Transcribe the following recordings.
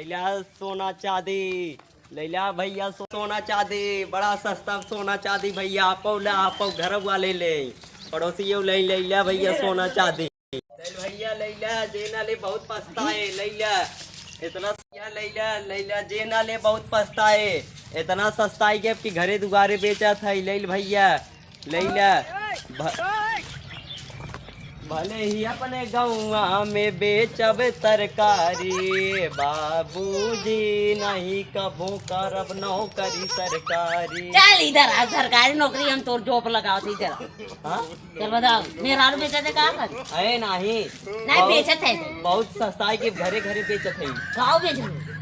लैला सोना चांदी, लैला भैया सोना चांदी, बड़ा सस्ता सोना चांदी भैया। आप घर वाले ले पड़ोसी ले लैला भैया सोना चांदी। भैया लैला जेना ले बहुत पछताए, लैला इतना लैला लैला जेना ले बहुत पछताए, इतना सस्ता के आपकी घरे दुआरे बेचा था। लैल भैया लैला भले ही अपने गाँव में बेचब तरकारी, बाबूजी नहीं कबो करब नौकरी सरकारी। चल इधर आ, सरकारी नौकरी हम तोर जॉब लगाओ थी इधर। हाँ चल बताओ मेरा बेचा थे कहाँ कर? है नहीं बेचत है बहुत सस्ता है कि घरे घरे बेचत है। गाँव बेच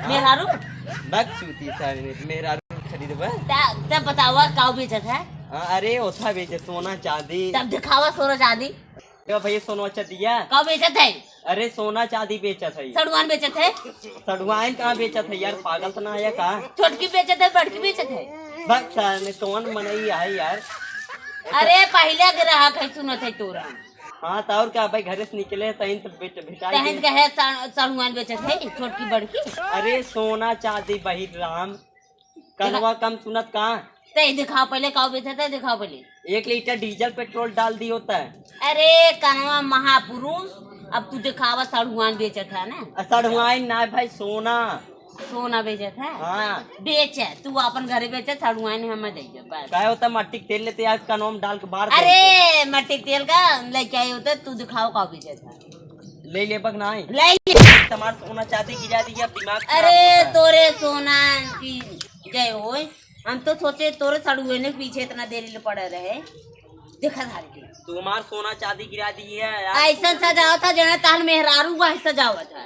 मेहरारू बक चूती सर मेहरारू खरीदबे तब बतावा गाँव बेचत है। अरे ओथा बेचे सोना चांदी। तब दिखावा सोना चांदी भैया सोना दिया गाँव बेचत है। अरे सोना चांदी बेचत है। सड़ुआन बेचत है। सड़ुआन कहाँ बेचत है यार, पागल तो ना है का? छोटकी बेचत है बड़की बेचत है। बस सर कौन मनई है यार। अरे पहले ग्राहक है सुनत है तोरा। हाँ तो और क्या भाई घरे से निकले तहन तो तहन कहे सड़ुआन बेचत है छोटकी बड़की। अरे सोना चांदी बहिर राम कनवा कम सुनत कहाँ ते दिखाओ पहले गाँव बेचत है, दिखाओ पहले। 1 लीटर डीजल पेट्रोल डाल दी होता है। अरे कनवा महापुरुष अब तू दिखावा सड़ुआन बेचत है ना। सड़ुआन ना भाई सोना सोना बेचत है। हाँ बेचे तू अपन घरे बेचे सड़ुआन हम दे बस। क्या होता मट्टी तेल लेते आज का नाम डाल के बाहर। अरे मट्टी तेल का लेके आए होते तू दिखाओ का बेचत है। ले बक ना ले तुम्हारा सोना चांदी गिरा दी दिमाग। अरे तोरे सोना की जय हो, हम तो सोचे तोरे सड़ुए ने पीछे इतना देरी पड़े रहे। देखा धार के तुम्हार सोना चांदी गिरा दी है। ऐसा सजावा था जना ताल मेहरारू वही सजावा था।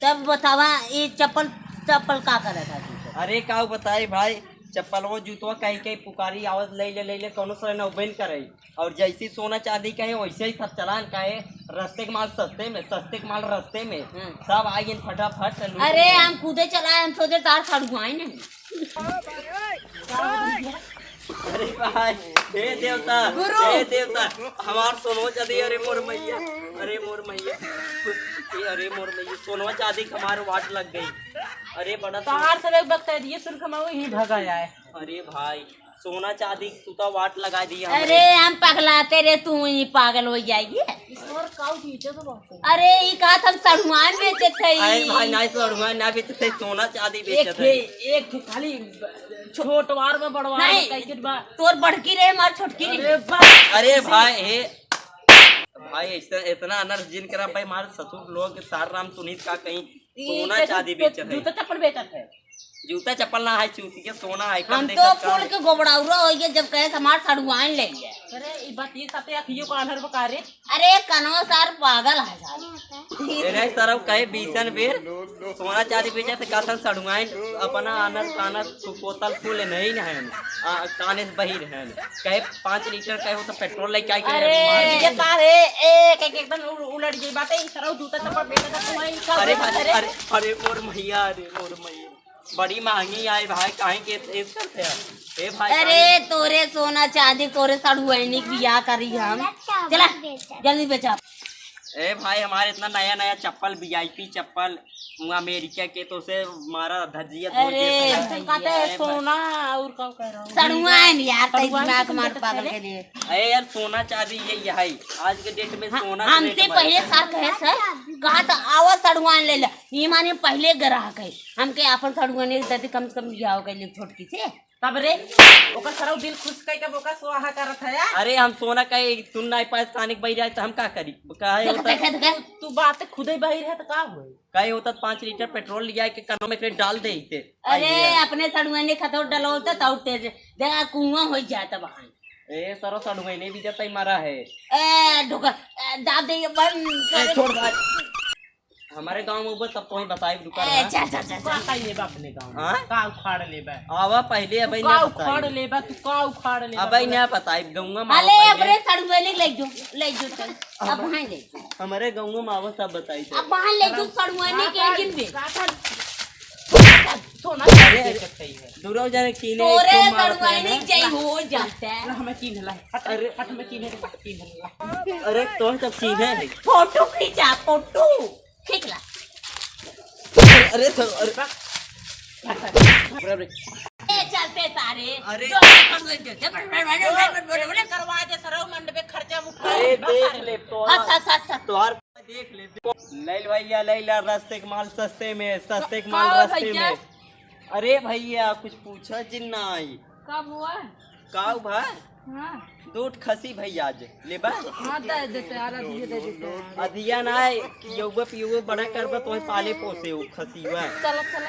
तब बतावा ये चप्पल चप्पल का करे था? अरे का बताई भाई चप्पलवा जूतवा कहीं कहीं पुकारी आवाज ले ले कोनो सर न उबेन करे। और जैसी सोना चांदी कहे वैसे ही सब चलान कहे। रस्ते के माल सस्ते में, सस्ते के माल रस्ते में सब आइए फटाफट। अरे हम खुदे चलाए, हम सोचे तार सड़ुआई नहीं। अरे भाई हे देवता हे देवता हमार सोनवा चांदी। अरे मोर मैया, अरे मोर मैया, अरे मोर मैया सोनवा चांदी हमारे वाट लग गई। अरे बड़ा तार सब एक वक्त दिए सुन कमाओ ही भगा जाए। अरे भाई सोना चांदी तू तो वाट लगा दी। अरे हम पगलाते रे तू ही पागल हो जाएगी। अरे ये कहा हम सड़ुआन बेचे थे। भाई ना सड़ुआन ना बेचे थे, सोना चांदी बेचे थे। एक खाली छोटवार में बड़वार में तोर बड़की रे मार छोटकी रे। अरे भाई हे भाई ऐसा इतना अनर्थ जिन करा भाई मार ससुर लोग सार राम सुनीत का कहीं सोना चांदी बेचत है। जूता चप्पल बेचत है। जूता चप्पल ना है चूती के सोना है। हम तो फूल के गोबड़ाउरा हो गए जब कहे हमार सड़ुआन ले लिया। अरे ये बात ये साथे अखियो को आनर बकारे। अरे कनो सार पागल है सार। अरे सरव कहे बीसन बेर सोना चांदी बेचे थे काथन सड़ुआन अपना आनर कानर बोतल फूल नहीं है काने से बहिर है कहे 5 लीटर कहे हो तो पेट्रोल लेके आई। अरे ये तारे एक एक एकदम उलट गई बातें। सरव जूता चप्पल बेचता तुम्हारी। अरे अरे अरे मोर मैया, अरे मोर मैया बड़ी महंगी आई भाई काहे के करते हैं भाई। अरे तोरे सोना चांदी तोरे सड़ुआनी की बियाह करी हम। चला जल्दी बेचा। ए भाई हमारे इतना नया नया चप्पल वीआईपी चप्पल अमेरिका के तो से मारा धजिया। अरे सोना और क्या कह रहा हूं सड़ुआन यार तेरी दिमाग मार पागल के लिए। अरे यार सोना चांदी ये है आज के डेट में सोना। हमसे पहले साल कहे सर कहा था आवा सड़ुआन ले ले। ये माने पहले ग्राहक है हमके अपन सड़ुआन देते कम से कम बियाह हो गई छोटकी से। तब रे ओकर सरौ दिल खुश कई के बोका सुहा करत है यार। अरे हम सोना कहे तुम ना पास खाने बही जाए तो हम का करी काहे होता तू बात खुदे बहिर है तो का होई काहे होता 5 लीटर पेट्रोल लिया के कानों में फिर डाल दे थे। अरे अपने सड़ुआने खतौर डलौता तो तेज देखा कुआं हो जाता वहां। ए सरो सड़ुआने भी जता ही मारा है। ए ढोका दाब दे बंद छोड़ भाई हमारे गांव में ऊपर सब तो ही बताई दुकान है। चल चल चल का ले बा अपने गांव हां का उखाड़ ले बा। आवा पहले अबे ना उखाड़ ले बा तू का उखाड़ ले अबे ना बताई गांव में। अरे अपने सड़ुआने ले जो चल अब वहां ले हमारे गांव में आवा सब बताई अब वहां ले जो सड़ुआने के दिन में सोना दूर जाने कीने तोरे सड़ुआने जय हो जाता है। हमें चिन्हला अरे हमें चिन्ह अरे तो सब चिन्ह है। फोटो खींचा फोटो खींच ला। अरे सर अरे चलते तारे अरे करवा दे सर मंड पे खर्चा अरे देख ले तो हस तोहार देख ले लैल भैया लैला रस्ते के माल सस्ते में सस्ते के माल रस्ते में। अरे भैया कुछ पूछा जिन्ना आई कब हुआ? काऊ भाई हाँ दूध खसी भैया आज ले बा हाँ दे देते यार, अधिया दे देते हैं। अधिया ना है योगा पियोगे बड़ा करबा तो पाले पोसे हो खसी हुआ चलो चलो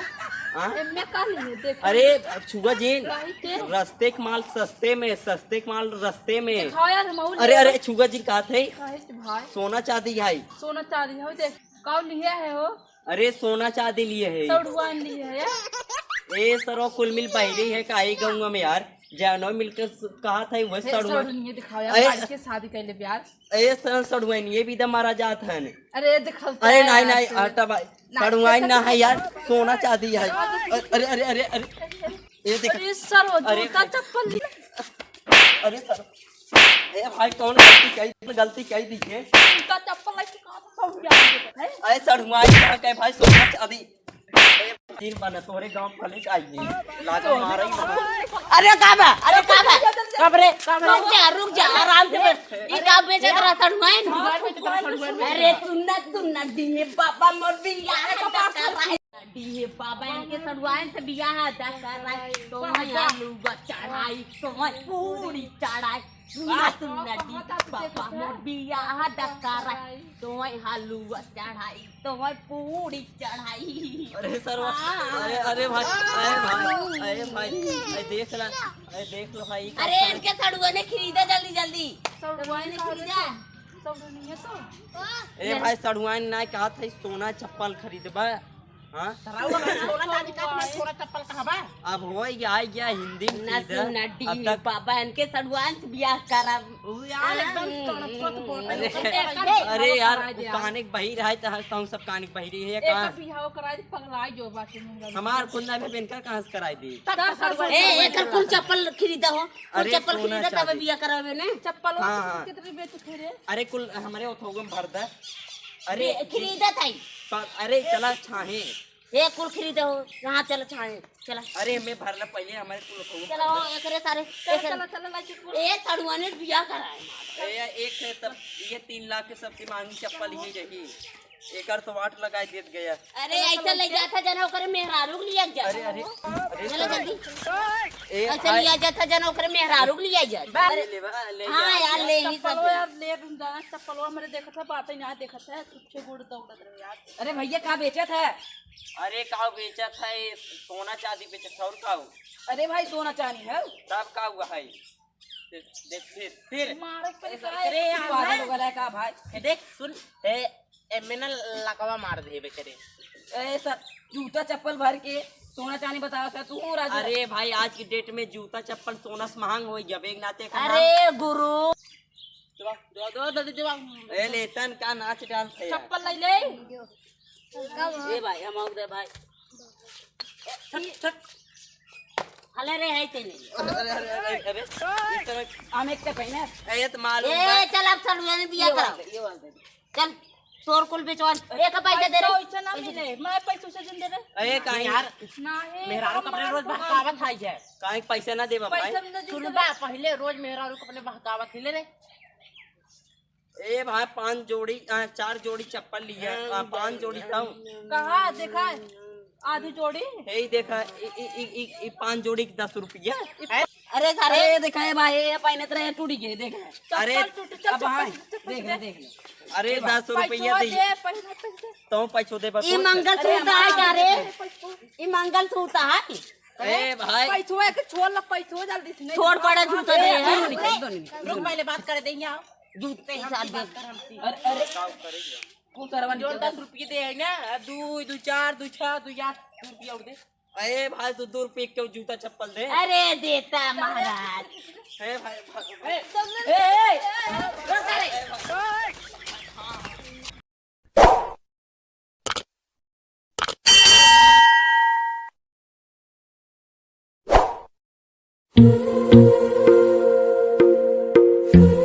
हाँ? मैं कल नहीं देख अरे छुआ जीन भाई के रस्ते के माल सस्ते में सस्ते के माल रस्ते में। दिखाओ यार मऊल। अरे अरे छुआ जी कहा थे भाई सोना चांदी है। सोना चांदी हो देख कौन लिया है हो? अरे सोना चांदी लिए है सौड़ुआन लिया है यार। ए सरो कुल मिल बहरी है काई गंगा में यार जानो मिलकर कहा था वह सड़ुआ सौड़ुनिया दिखाओ यार, अरे- भाई के शादी कर ले प्यार। ए सर सड़ुआइन ये भी तो मारा जात है। अरे दिखाओ अरे नहीं नहीं हटा भाई सड़ुआइन ना है यार सोना चांदी है। अरे अरे अरे अरे ये देख अरे सर हो अरे- जूता चप्पल लिया। अरे सर ए भाई कौन गलती कही दी है। जूता चप्पल लेके कहां से सौड़ुआन देता है? अरे सड़ुआइन कहा के भाई सोना चांदी तीन बना तोरे गांव कॉलेज आई लागा मारा ही ना। अरे काबा कब रे रुक जा आराम से बैठ ई का बेचे तेरा सड़ुआइन। अरे तुन्ना दिए बाबा मोर बियाह कर रहा है दिए बाबा इनके सड़ुआइन से बियाह कर रहा है तो हलवा चढ़ाई तो पूरी चढ़ाई तुन्ना दी बाबा मोर बियाह कर रहा है तो हलवा चढ़ाई तो पूरी चढ़ाई। अरे सर अरे अरे भाई अरे भाई अरे देख ला अरे देख लो भाई अरे इनके सड़ुआ ने खरीदा जल्दी जल्दी सौड़ुआन ने खरीदा खरीदा सौड़ुनिया तो ए भाई सड़ुआइन ना कहा था सोना चप्पल खरीदबा हाँ अब हो गया हिंदी में सीधा। अब तक बाबा इनके सड़ुआन से बियाह करा अरे यार कहानी बही रहा है तो सब कहानी बही रही है एक कहाँ बिहाव कराई पगलाई जो बाकी मुंगा। हमार खुन्ना में इनका कहाँ से कराई दी। एकर कुल चप्पल खरीदा हो कुल अरे चप्पल सोना खरीदा तब चांदी। बियाह करावे ने चप्पल हाँ, हाँ। कितने बेच थे रे? अरे कुल हमारे उठोगम भर दे। अरे खरीदा था अरे चला छाहे ए कुल खरीदा हो यहाँ चल छाए चला अरे हमें भरना पहले हमारे कुल उठोगम चला हो एकरे सारे चला चला लाइक ए सड़ुआ ने बियाह कराए एक है तब ये 3 लाख के सबसे महंगी चप्पल ही रही एकर तो वाट लगाई देत गया। अरे ऐसा ले जाता जना ओकरे मेहरारू लिया जा अरे अरे अरे चलो जल्दी ए ऐसा लिया जाता जना ओकरे मेहरारू लिया जा अरे ले हाँ यार ले ही सब चप्पल यार ले दूं जाना चप्पल मेरे देखा था बात ही ना देखा था कुछ गुड़ दौड़त रहे यार। अरे भैया कहाँ बेचा था? अरे काऊ बेचा था ये सोना चांदी बेचा था और काऊ अरे भाई सोना चांदी है। तब का हुआ है देख फिर मारे पे अरे पागल हो गया का भाई। देख सुन ए मैंने लकवा मार दे बेचारे ए सर जूता चप्पल भर के सोना चांदी बताओ सर तू राजू। अरे भाई आज की डेट में जूता चप्पल सोना से महंग हो जब एक नाते का अरे गुरु ए लेतन का नाच डाल थे यार। चप्पल ले ले ए भाई हम दे भाई हले रे है तेने अरे अरे अरे अरे इस तरह हम एक के पहने ए तो मालूम ए चल अब सड़ुआ ने बियाह करा चल तोर कुल बेचवान एक पैसा दे रे पैसा ना मिले मैं पैसा से जिन दे रे ए काहे यार ना है मेहरारू कपड़े रोज बहकावत है जाए। काहे पैसा ना देबा भाई पैसा ना सुन बा पहले रोज मेहरारू कपड़े बहकावत हिले रे। ए भाई 4 जोड़ी चप्पल लिया 5 जोड़ी था कहा देखा है आधी जोड़ी यही देखा 5 जोड़ी के 10 रुपया। अरे सारे अरे देखा है भाई ये पहने तरह टूटी गए देख ले। अरे चप्पल टूटी चल अब हाँ चप्पल देख ले अरे 10 रुपया दे दे पैसा पैसा तो पैसों दे ई मंगल सूत्र है क्या रे ई मंगल सूत्र है ए भाई पैसा के छोड़ ला पैसा जल्दी से नहीं छोड़ पड़ा जूता दे है रुक पहले बात कर देंगे आओ। जूते हिसाब दे अरे अरे तू सरवन जो 10 रुपये दे है ना 2 4 2 6 2 8 रुपया उड़ दे। ए भाई तू 2 रुपये के जूता चप्पल दे। अरे देता महाराज ए भाई Thank you.